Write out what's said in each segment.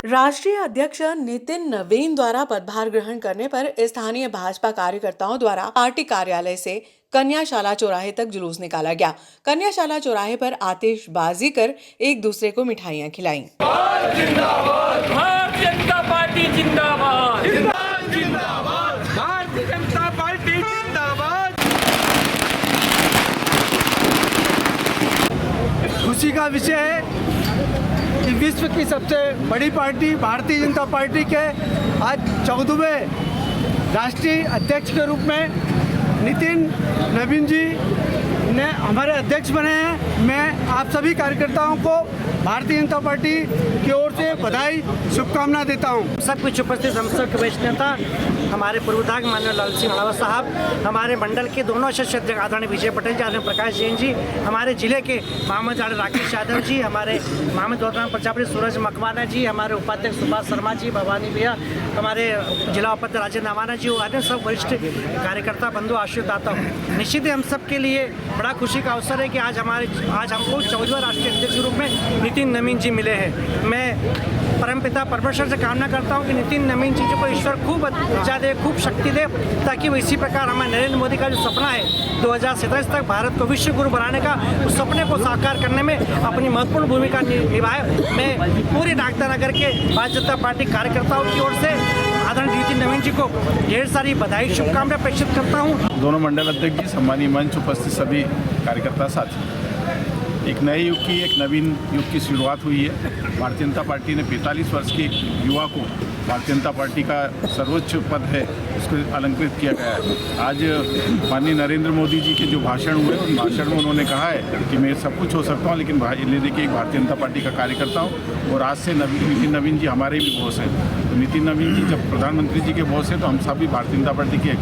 राष्ट्रीय अध्यक्ष नितिन नवीन द्वारा पदभार ग्रहण करने पर स्थानीय भाजपा कार्यकर्ताओं द्वारा पार्टी कार्यालय से कन्याशाला चौराहे तक जुलूस निकाला गया। कन्याशाला चौराहे पर आतिशबाजी कर एक दूसरे को मिठाइयां खिलाईं। भारतीय जनता पार्टी जिंदाबाद, जिंदाबाद, भारतीय जनता पार्टी जिंदाबाद। खुशी का विषय है कि विश्व की सबसे बड़ी पार्टी भारतीय जनता पार्टी के आज 14वें राष्ट्रीय अध्यक्ष के रूप में नितिन नवीन जी ने हमारे अध्यक्ष बने हैं। मैं आप सभी कार्यकर्ताओं को भारतीय जनता पार्टी की ओर से बधाई शुभकामना देता हूं। सब कुछ उपस्थित हम सब के वरिष्ठ नेता हमारे पूर्व विधायक माननीय लाल सिंह रावत साहब, हमारे मंडल के दोनों शीर्ष अध्यक्ष आदरणीय विजय पटेल जी, आदरणीय प्रकाश जैन जी, हमारे जिले के मोहम्मद राकेश यादव जी, हमारे मोहम्मद गौतम प्रजापति, सूरज मकवाना जी, हमारे उपाध्यक्ष सुभाष शर्मा जी, भवानी भैया, हमारे जिला उपाध्यक्ष राजेंद्र नवाना जी, अन्य सब वरिष्ठ कार्यकर्ता बंधु आशीर्वाद हूँ। निश्चित ही हम सब के लिए बड़ा खुशी का अवसर है कि आज हमको 14वें राष्ट्रीय अध्यक्ष के रूप में नितिन नवीन जी मिले हैं। मैं परमपिता परमेश्वर से कामना करता हूं कि नितिन नवीन जी को ईश्वर खूब ऊर्जा दे, खूब शक्ति दे, ताकि वो इसी प्रकार हमारे नरेंद्र मोदी का जो सपना है 2027 तक भारत को विश्व गुरु बनाने का, उस सपने को साकार करने में अपनी महत्वपूर्ण भूमिका निभाए। मैं पूरे डाकता नगर के भारतीय जनता पार्टी कार्यकर्ताओं की ओर से आदरणीय नितिन नवीन जी को ढेर सारी बधाई शुभकामनाएं प्रेषित करता हूँ। दोनों मंडल अध्यक्ष जी, सम्मानीय मंच, उपस्थित सभी कार्यकर्ता साथी, एक नए युग की, एक नवीन युग की शुरुआत हुई है। भारतीय जनता पार्टी ने 45 वर्ष के युवा को भारतीय जनता पार्टी का सर्वोच्च पद है उसको अलंकृत किया गया है। आज माननीय नरेंद्र मोदी जी के जो भाषण हुए, उन भाषण में उन्होंने कहा है कि मैं सब कुछ हो सकता हूँ, लेकिन देखिए एक भारतीय जनता पार्टी का कार्यकर्ता हूँ और आज से नितिन नवीन जी हमारे भी बॉस हैं। तो नितिन नवीन जी जब प्रधानमंत्री जी के बॉस हैं तो हम सभी भारतीय जनता पार्टी के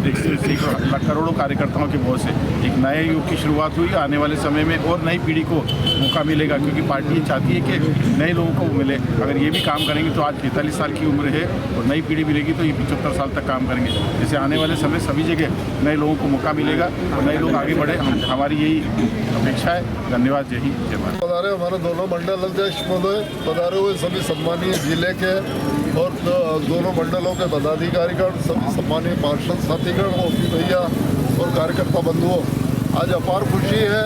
करोड़ों कार्यकर्ताओं के बॉस है। एक नए युग की शुरुआत हुई। आने वाले समय में और नई पीढ़ी को मौका मिलेगा, क्योंकि पार्टी चाहती है कि नए लोगों को मिले। अगर ये भी काम करेंगे तो आज 45 साल की उम्र है और नई पीढ़ी मिलेगी तो ये 75 साल तक काम करेंगे। जैसे आने वाले समय सभी जगह नए लोगों को मौका मिलेगा और नए लोग आगे बढ़े, हमारी यही अपेक्षा है। धन्यवाद। जय हिंद, जय भारत। पधारे हमारे दोनों मंडल अध्यक्ष महोदय, पधारे हुए सभी सम्मानीय जिले के और दोनों मंडलों के पदाधिकारीगण, सभी सम्मानीय पार्षद साथीगण, भैया और कार्यकर्ता बंधुओं, आज अपार खुशी है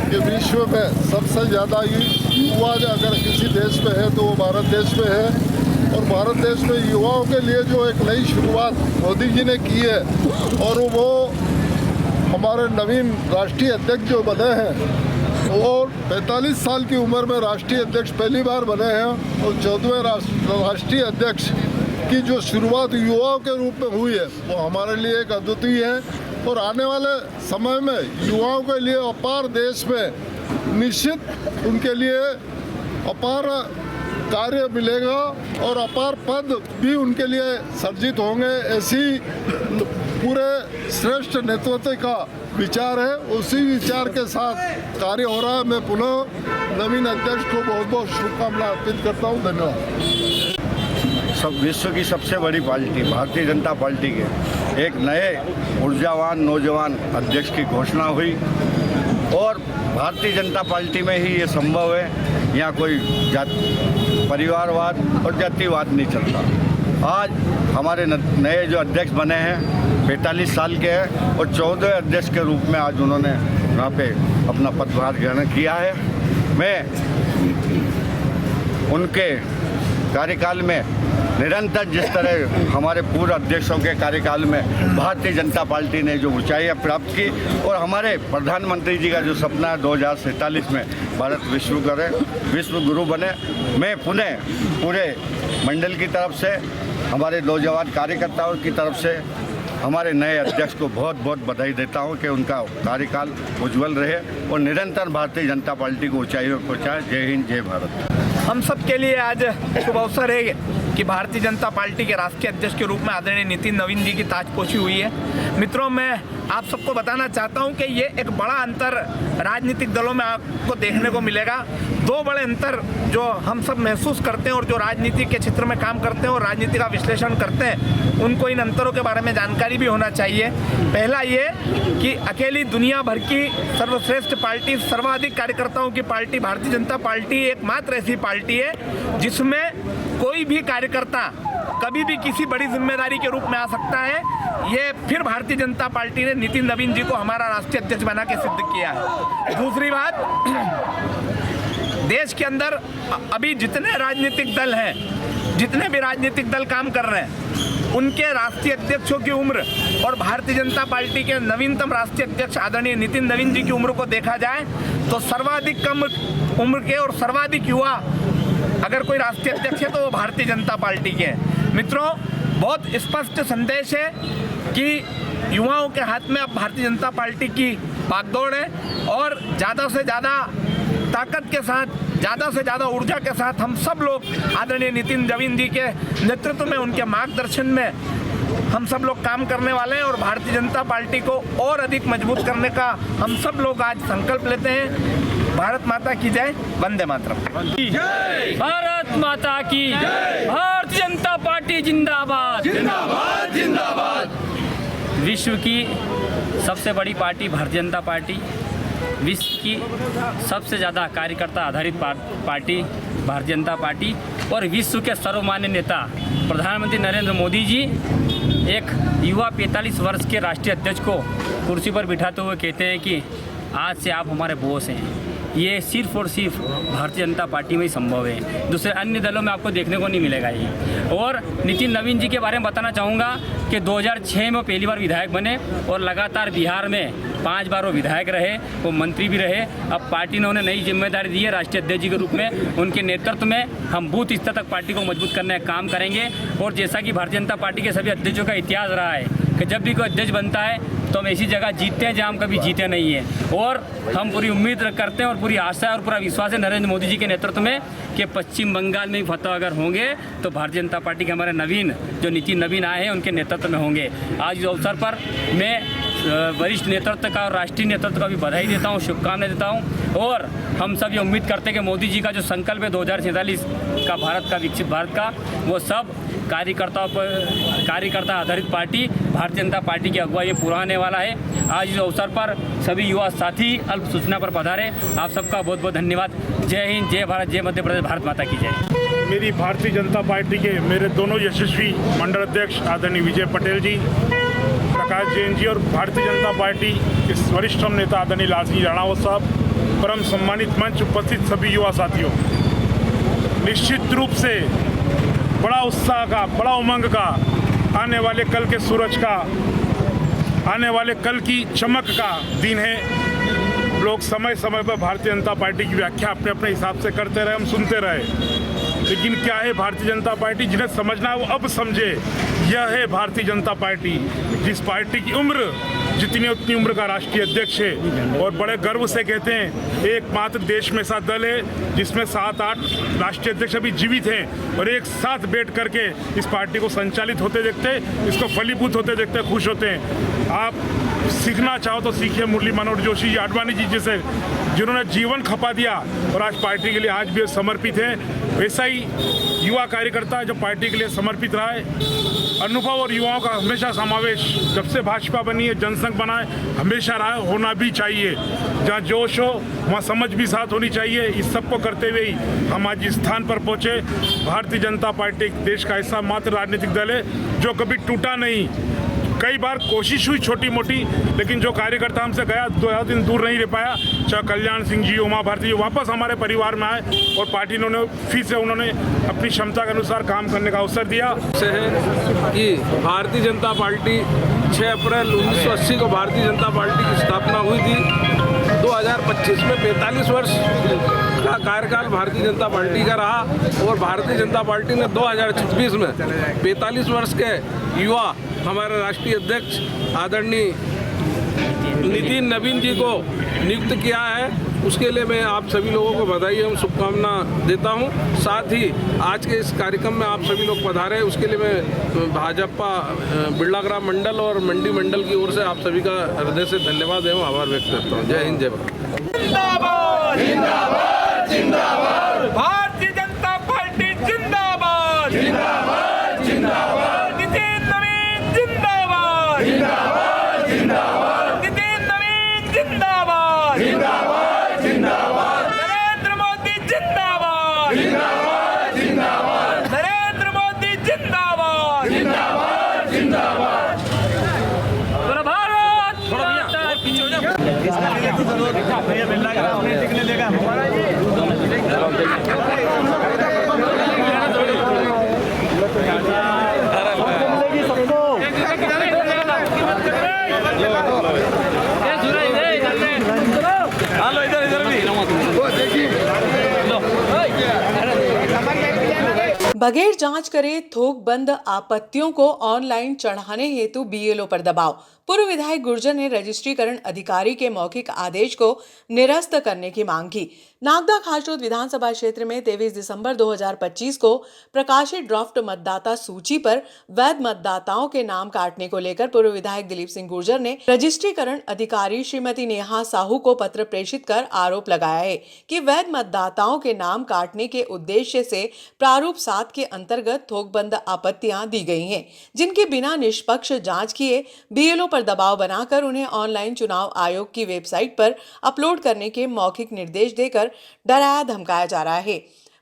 कि विश्व में सबसे ज़्यादा युवा अगर किसी देश में है तो वो भारत देश में है। और भारत देश में युवाओं के लिए जो एक नई शुरुआत मोदी जी ने की है और वो हमारे नवीन राष्ट्रीय अध्यक्ष जो बने हैं और 45 साल की उम्र में राष्ट्रीय अध्यक्ष पहली बार बने हैं और 14वें राष्ट्रीय अध्यक्ष की जो शुरुआत युवाओं के रूप में हुई है वो हमारे लिए एक अद्वितीय है। और आने वाले समय में युवाओं के लिए अपार देश में निश्चित उनके लिए अपार कार्य मिलेगा और अपार पद भी उनके लिए सर्जित होंगे। ऐसी पूरे श्रेष्ठ नेतृत्व का विचार है, उसी विचार के साथ कार्य हो रहा है। मैं पुनः नवीन अध्यक्ष को बहुत बहुत शुभकामनाएं अर्पित करता हूं। धन्यवाद। सब विश्व की सबसे बड़ी पार्टी भारतीय जनता पार्टी के एक नए ऊर्जावान नौजवान अध्यक्ष की घोषणा हुई और भारतीय जनता पार्टी में ही ये संभव है। यहाँ कोई परिवारवाद और जातिवाद नहीं चलता। आज हमारे नए जो अध्यक्ष बने हैं 45 साल के हैं और 14वें अध्यक्ष के रूप में आज उन्होंने यहाँ पे अपना पदभार ग्रहण किया है। मैं उनके कार्यकाल में निरंतर जिस तरह हमारे पूर्व अध्यक्षों के कार्यकाल में भारतीय जनता पार्टी ने जो ऊंचाइयां प्राप्त की और हमारे प्रधानमंत्री जी का जो सपना है 2047 में भारत विश्व गुरु बने, मैं पुनः पूरे मंडल की तरफ से, हमारे नौजवान कार्यकर्ताओं की तरफ से हमारे नए अध्यक्ष को बहुत बहुत बधाई देता हूं कि उनका कार्यकाल उज्जवल रहे और निरंतर भारतीय जनता पार्टी को ऊंचाइयों पर पहुंचाए। जय हिंद, जय भारत। हम सब के लिए आज शुभ अवसर है कि भारतीय जनता पार्टी के राष्ट्रीय अध्यक्ष के रूप में आदरणीय नितिन नवीन जी की ताजपोशी हुई है। मित्रों, मैं आप सबको बताना चाहता हूं कि ये एक बड़ा अंतर राजनीतिक दलों में आपको देखने को मिलेगा। दो बड़े अंतर जो हम सब महसूस करते हैं और जो राजनीति के क्षेत्र में काम करते हैं और राजनीति का विश्लेषण करते हैं, उनको इन अंतरों के बारे में जानकारी भी होना चाहिए। पहला ये कि अकेली दुनिया भर की सर्वश्रेष्ठ पार्टी, सर्वाधिक कार्यकर्ताओं की पार्टी भारतीय जनता पार्टी एकमात्र ऐसी पार्टी है जिसमें कोई भी कार्यकर्ता कभी भी किसी बड़ी जिम्मेदारी के रूप में आ सकता है। ये फिर भारतीय जनता पार्टी ने नितिन नवीन जी को हमारा राष्ट्रीय अध्यक्ष बना के सिद्ध किया है। दूसरी बात, देश के अंदर अभी जितने राजनीतिक दल हैं, जितने भी राजनीतिक दल काम कर रहे हैं, उनके राष्ट्रीय अध्यक्षों की उम्र और भारतीय जनता पार्टी के नवीनतम राष्ट्रीय अध्यक्ष आदरणीय नितिन नवीन जी की उम्र को देखा जाए तो सर्वाधिक कम उम्र के और सर्वाधिक युवा अगर कोई राष्ट्रीय अध्यक्ष है तो वो भारतीय जनता पार्टी के हैं। मित्रों, बहुत स्पष्ट संदेश है कि युवाओं के हाथ में अब भारतीय जनता पार्टी की भागदौड़ है और ज़्यादा से ज़्यादा ताकत के साथ, ज़्यादा से ज़्यादा ऊर्जा के साथ हम सब लोग आदरणीय नितिन नवीन जी के नेतृत्व में, उनके मार्गदर्शन में हम सब लोग काम करने वाले हैं और भारतीय जनता पार्टी को और अधिक मजबूत करने का हम सब लोग आज संकल्प लेते हैं। भारत माता की जय, वंदे मातरम। भारत माता की जय। भारतीय जनता पार्टी जिंदाबाद जिंदाबाद जिंदाबाद। विश्व की सबसे बड़ी पार्टी भारतीय जनता पार्टी, विश्व की सबसे ज़्यादा कार्यकर्ता आधारित पार्टी भारतीय जनता पार्टी और विश्व के सर्वमान्य नेता प्रधानमंत्री नरेंद्र मोदी जी एक युवा 45 वर्ष के राष्ट्रीय अध्यक्ष को कुर्सी पर बिठाते हुए कहते हैं कि आज से आप हमारे बॉस हैं। ये सिर्फ और सिर्फ भारतीय जनता पार्टी में ही संभव है, दूसरे अन्य दलों में आपको देखने को नहीं मिलेगा ये। और नितिन नवीन जी के बारे में बताना चाहूँगा कि 2006 में पहली बार विधायक बने और लगातार बिहार में 5 बार वो विधायक रहे, वो मंत्री भी रहे। अब पार्टी ने उन्हें नई जिम्मेदारी दी है राष्ट्रीय अध्यक्ष जी के रूप में। उनके नेतृत्व में हम बूथ स्तर तक पार्टी को मजबूत करने का काम करेंगे। और जैसा कि भारतीय जनता पार्टी के सभी अध्यक्षों का इतिहास रहा है कि जब भी कोई अध्यक्ष बनता है तो हम ऐसी जगह जीतते हैं जहाँ हम कभी जीते नहीं हैं। और हम पूरी उम्मीद करते हैं और पूरी आशा और पूरा विश्वास है नरेंद्र मोदी जी के नेतृत्व में कि पश्चिम बंगाल में भी फतह अगर होंगे तो भारतीय जनता पार्टी के हमारे नवीन जो नितिन नवीन आए हैं उनके नेतृत्व में होंगे। आज इस अवसर पर मैं वरिष्ठ नेतृत्व का और राष्ट्रीय नेतृत्व का भी बधाई देता हूँ, शुभकामनाएं देता हूँ। और हम सब ये उम्मीद करते हैं कि मोदी जी का जो संकल्प है 2047 का भारत का, विकसित भारत का, वो सब कार्यकर्ता आधारित पार्टी भारतीय जनता पार्टी की अगुवाई में पूरा होने वाला है। आज इस अवसर पर सभी युवा साथी अल्प सूचना पर पधारे, आप सबका बहुत बहुत धन्यवाद। जय हिंद, जय भारत, जय मध्य प्रदेश, भारत माता की जय। मेरी भारतीय जनता पार्टी के मेरे दोनों यशस्वी मंडल अध्यक्ष आदरणीय विजय पटेल जी, प्रकाश जैन जी और भारतीय जनता पार्टी के वरिष्ठतम नेता आदरणीय लाल सिंह राणावत साहब, परम सम्मानित मंच उपस्थित सभी युवा साथियों, निश्चित रूप से बड़ा उत्साह का, बड़ा उमंग का, आने वाले कल के सूरज का, आने वाले कल की चमक का दिन है। लोग समय समय पर भारतीय जनता पार्टी की व्याख्या अपने अपने हिसाब से करते रहे, हम सुनते रहे, लेकिन क्या है भारतीय जनता पार्टी? जिन्हें समझना है वो अब समझे। यह है भारतीय जनता पार्टी, जिस पार्टी की उम्र जितनी उतनी उम्र का राष्ट्रीय अध्यक्ष है। और बड़े गर्व से कहते हैं एकमात्र देश में ऐसा दल है जिसमें 7-8 राष्ट्रीय अध्यक्ष अभी जीवित हैं और एक साथ बैठ करके इस पार्टी को संचालित होते देखते, इसको फलीभूत होते देखते खुश होते हैं। आप सीखना चाहो तो सीखिए मुरली मनोहर जोशी जी, आडवाणी जी जैसे, जिन्होंने जीवन खपा दिया और आज पार्टी के लिए आज भी समर्पित है। वैसा ही युवा कार्यकर्ता जो पार्टी के लिए समर्पित रहा है। अनुभव और युवाओं का हमेशा समावेश जब से भाजपा बनी है, जनसंघ बना है, हमेशा रहा, होना भी चाहिए। जहाँ जोश हो वहाँ समझ भी साथ होनी चाहिए। इस सबको करते हुए ही हम आज इस स्थान पर पहुँचे। भारतीय जनता पार्टी देश का ऐसा मात्र राजनीतिक दल है जो कभी टूटा नहीं। कई बार कोशिश हुई छोटी मोटी, लेकिन जो कार्यकर्ता हमसे गया 2 दिन दूर नहीं रह पाया, चाहे कल्याण सिंह जी, उमा भारती जी, वापस हमारे परिवार में आए और पार्टी ने फिर से उन्होंने अपनी क्षमता के अनुसार काम करने का अवसर दिया। से है कि भारतीय जनता पार्टी 6 अप्रैल 1980 को भारतीय जनता पार्टी की स्थापना हुई थी। 2025 में 45 वर्ष का कार्यकाल भारतीय जनता पार्टी का रहा और भारतीय जनता पार्टी ने 2026 में 45 वर्ष के युवा हमारे राष्ट्रीय अध्यक्ष आदरणीय नितिन नवीन जी को नियुक्त किया है उसके लिए मैं आप सभी लोगों को बधाई एवं शुभकामना देता हूं। साथ ही आज के इस कार्यक्रम में आप सभी लोग पधारे हैं, उसके लिए मैं भाजपा बिरलाग्राम मंडल और मंडी मंडल की ओर से आप सभी का हृदय से धन्यवाद एवं आभार व्यक्त करता हूँ। जय हिंद, जय भारत। जिंदाबाद जिंदाबाद जिंदाबाद, भारतीय जनता पार्टी जिंदाबाद जिंदाबाद जिंदाबाद, नितिन नवीन जिंदाबाद जिंदाबाद जिंदाबाद, नितिन नवीन जिंदाबाद जिंदाबाद जिंदाबाद, नरेंद्र मोदी जिंदाबाद जिंदाबाद जिंदाबाद, नरेंद्र मोदी जिंदाबाद जिंदाबाद जिंदाबाद। भारत माता की बगैर जांच करे थोक बंद आपत्तियों को ऑनलाइन चढ़ाने हेतु बीएलओ पर दबाव। पूर्व विधायक गुर्जर ने रजिस्ट्रीकरण अधिकारी के मौखिक आदेश को निरस्त करने की मांग की। नागदा खासरोद विधानसभा क्षेत्र में 23 दिसंबर 2025 को प्रकाशित ड्राफ्ट मतदाता सूची पर वैध मतदाताओं के नाम काटने को लेकर पूर्व विधायक दिलीप सिंह गुर्जर ने रजिस्ट्रीकरण अधिकारी श्रीमती नेहा साहू को पत्र प्रेषित कर आरोप लगाया है कि वैध मतदाताओं के नाम काटने के उद्देश्य से प्रारूप 7 के अंतर्गत थोकबंद आपत्तियां दी गई हैं, जिनकी बिना निष्पक्ष जांच किए बीएलओ पर दबाव बनाकर उन्हें ऑनलाइन चुनाव आयोग की वेबसाइट पर अपलोड करने के मौखिक निर्देश देकर डराया धमकाया जा रहा है।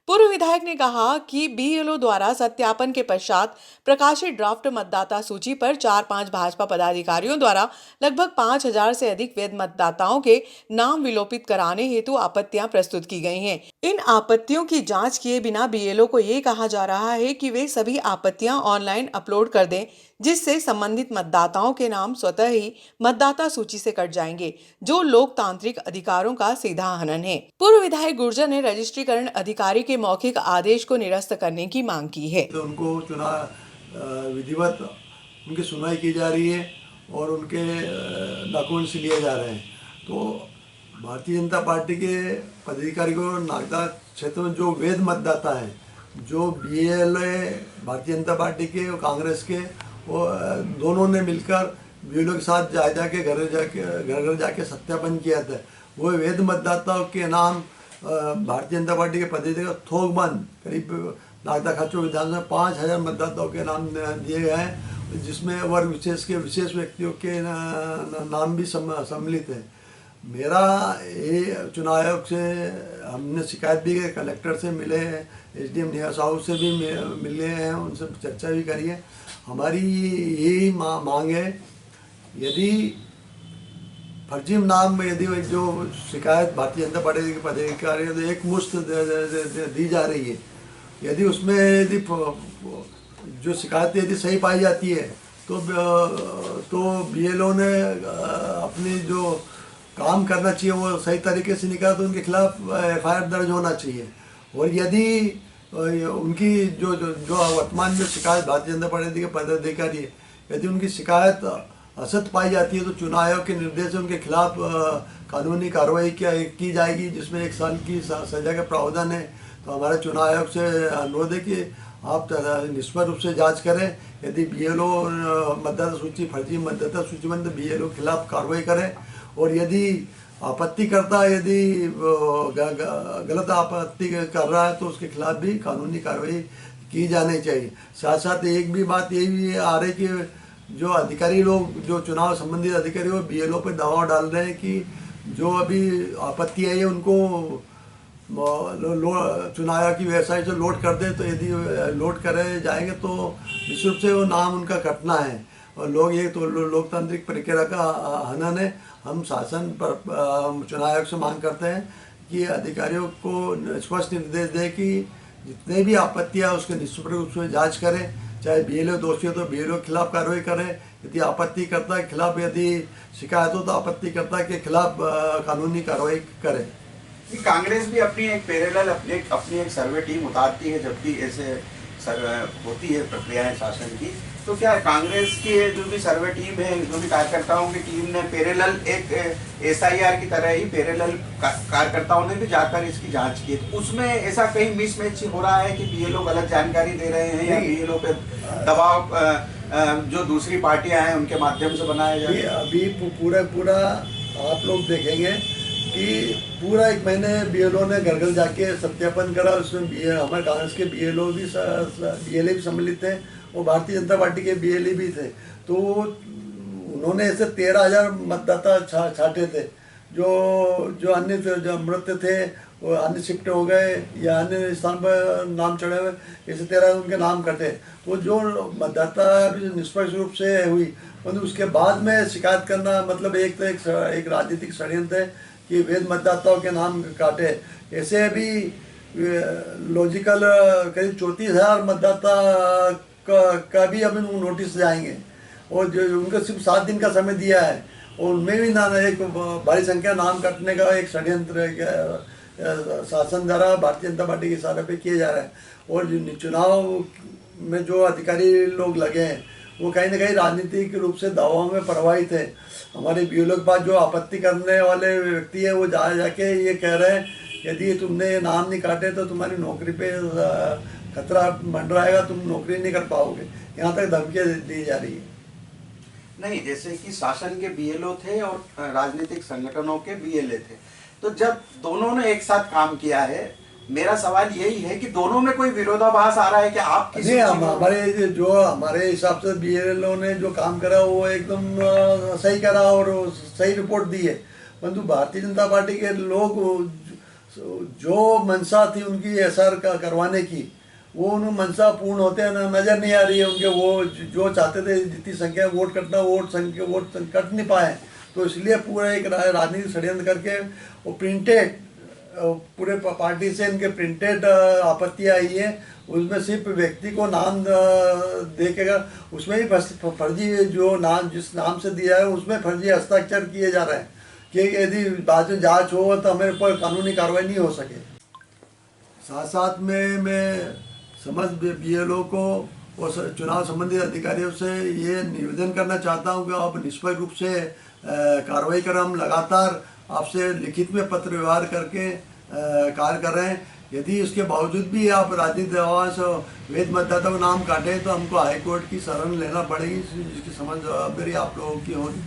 पूर्व विधायक ने कहा कि बीएलओ द्वारा सत्यापन के पश्चात प्रकाशित ड्राफ्ट मतदाता सूची पर 4-5 भाजपा पदाधिकारियों द्वारा लगभग 5000 से अधिक वैध मतदाताओं के नाम विलोपित कराने हेतु आपत्तियां प्रस्तुत की गई हैं। इन आपत्तियों की जांच किए बिना बीएलओ को ये कहा जा रहा है कि वे सभी आपत्तियां ऑनलाइन अपलोड कर दें, जिससे संबंधित मतदाताओं के नाम स्वतः ही मतदाता सूची से कट जाएंगे, जो लोकतांत्रिक अधिकारों का सीधा हनन है। पूर्व विधायक गुर्जर ने रजिस्ट्रीकरण अधिकारी के मौखिक आदेश को निरस्त करने की मांग की है। तो उनको चुनाव विधिवत उनकी सुनवाई की जा रही है और उनके डॉक्यूमेंट्स लिए जा रहे हैं। तो भारतीय जनता पार्टी के पदाधिकारी को नागदा क्षेत्र में जो वैध मतदाता है, जो बीएलओ भारतीय जनता पार्टी के और कांग्रेस के, वो दोनों ने मिलकर बीएलओ के साथ जाके घर जाके सत्यापन किया था। वो वैध मतदाताओं के नाम भारतीय जनता पार्टी के पदाधिकारी थोकबंद करीब नागदा खासरोद विधानसभा 5000 मतदाताओं के नाम दिए गए हैं, जिसमें वर्ग विशेष के विशेष व्यक्तियों के नाम भी सम्मिलित है। मेरा ये चुनाव आयोग से हमने शिकायत भी की, कलेक्टर से मिले हैं, एसडीएम नेहा साहू से भी मिले हैं, उनसे चर्चा भी करी है। हमारी यही मांग है, यदि फर्जी नाम में यदि जो शिकायत भारतीय जनता पार्टी के पदाधिकारी तो एक मुश्त दी जा रही है, यदि उसमें यदि जो शिकायत यदि सही पाई जाती है तो बीएलओ ने अपनी जो काम करना चाहिए वो सही तरीके से निकाला तो उनके खिलाफ एफआईआर दर्ज होना चाहिए। और यदि उनकी जो जो जो वर्तमान में शिकायत भारतीय जनता पार्टी के पदाधिकारी है, यदि उनकी शिकायत असत्य पाई जाती है तो चुनाव आयोग के निर्देश से उनके खिलाफ कानूनी कार्रवाई की जाएगी, जिसमें 1 साल की सजा का प्रावधान है। तो हमारे चुनाव आयोग से अनुरोध है कि आप निष्पक्ष रूप से जांच करें। यदि बीएलओ मतदाता सूची फर्जी मतदाता सूची में तो बीएलओ के खिलाफ कार्रवाई करें। और यदि आपत्ति करता है, यदि गलत आपत्ति कर रहा है तो उसके खिलाफ भी कानूनी कार्रवाई की जानी चाहिए। साथ साथ एक भी बात ये भी आ रही कि जो अधिकारी लोग, जो चुनाव संबंधित अधिकारी वो बीएलओ पर दबाव डाल रहे हैं कि जो अभी आपत्ति आई है उनको चुनाव की वेबसाइट से लोड कर दे। तो यदि लोड करे जाएंगे तो निश्चित रूप से वो नाम उनका कटना है और लोग ये तो लोकतांत्रिक प्रक्रिया का हनन है। हम शासन पर चुनाव आयोग से मांग करते हैं कि अधिकारियों को स्पष्ट निर्देश दें कि जितने भी आपत्तियाँ उसके निष्पक्ष रूप से जाँच करें, चाहे बीएलओ दोषी हो तो बीएलओ के खिलाफ कार्रवाई करें, यदि आपत्तिकर्ता के खिलाफ यदि शिकायत हो तो आपत्तिकर्ता के खिलाफ कानूनी कार्रवाई करें। कांग्रेस भी अपनी एक पैरेलल अपनी एक सर्वे टीम उतारती है जब भी ऐसे होती है प्रक्रियाएं शासन की, तो क्या कांग्रेस की जो भी सर्वे टीम है, जो भी कार्यकर्ताओं की टीम ने पैरेलल एक SIR की तरह ही पैरेलल कार्यकर्ताओं ने भी जाकर इसकी जांच की, तो उसमें ऐसा कहीं मिसमैच हो रहा है कि BLO गलत जानकारी दे रहे हैं या BLO पे दबाव जो दूसरी पार्टियां हैं उनके माध्यम से बनाया जा रहा है? अभी पूरा आप लोग देखेंगे कि पूरा एक महीने BLO ने घर घर जाके सत्यापन करा, उसमें हमारे कांग्रेस के BLA भी सम्मिलित थे और भारतीय जनता पार्टी के BLA भी थे। तो उन्होंने ऐसे 13,000 मतदाता छाटे थे, जो अन्य जो मृत थे वो अन्य शिफ्ट हो गए या अन्य स्थान पर नाम चढ़े हुए, ऐसे 13 उनके नाम कटे। तो जो मतदाता निष्पक्ष रूप से हुई, मतलब उसके बाद में शिकायत करना मतलब एक राजनीतिक षड्यंत्र है कि वैध मतदाताओं के नाम काटे। ऐसे भी लॉजिकल करीब 34,000 मतदाता का भी अभी नोटिस जाएंगे और जो उनको सिर्फ 7 दिन का समय दिया है और उनमें भी ना एक भारी संख्या नाम कटने का एक षड्यंत्र शासन द्वारा भारतीय जनता पार्टी के इशारे पे किए जा रहे हैं। और जो चुनाव में जो अधिकारी लोग लगे हैं वो कहीं ना कहीं राजनीतिक रूप से दावों में प्रभावित है। हमारे BLO के पास जो आपत्ति करने वाले व्यक्ति है वो जाके ये कह रहे हैं यदि तुमने ये नाम नहीं काटे तो तुम्हारी नौकरी पे खतरा मंडराएगा, तुम नौकरी नहीं कर पाओगे, यहाँ तक धमकियाँ दी जा रही है। नहीं, जैसे कि शासन के BLO थे और राजनीतिक संगठनों के BLA थे, तो जब दोनों ने एक साथ काम किया है, मेरा सवाल यही है कि दोनों में कोई विरोधाभास आ रहा है कि आप किसी हमारे हिसाब से BLO ने जो काम करा वो एकदम सही करा और सही रिपोर्ट दी है। परंतु भारतीय जनता पार्टी के लोग जो मंशा थी उनकी SR करवाने की, वो उन मंशा पूर्ण होते हैं नजर नहीं आ रही है उनके। वो जो चाहते थे जितनी संख्या वोट कटना वोट कट नहीं पाए, तो इसलिए पूरा एक राजनीतिक षड्यंत्र करके वो प्रिंटेड पूरे पार्टी से इनके प्रिंटेड आपत्तियाँ आई है। उसमें सिर्फ व्यक्ति को नाम देखेगा, उसमें भी फर्जी जो नाम जिस नाम से दिया है उसमें फर्जी हस्ताक्षर किए जा रहे हैं कि यदि बाद में जांच हो तो हमारे ऊपर कानूनी कार्रवाई नहीं हो सके। साथ में मैं समस्त BLO को और चुनाव संबंधित अधिकारियों से ये निवेदन करना चाहता हूँ कि आप निष्पक्ष रूप से कार्रवाई करें। हम लगातार आपसे लिखित में पत्र व्यवहार करके कार्य कर रहे हैं। यदि इसके बावजूद भी आप राजनीतिक दबाव से वैध मतदाता को नाम काटें तो हमको हाईकोर्ट की शरण लेना पड़ेगी, जिसकी समझ जवाबदारी आप लोगों की होगी।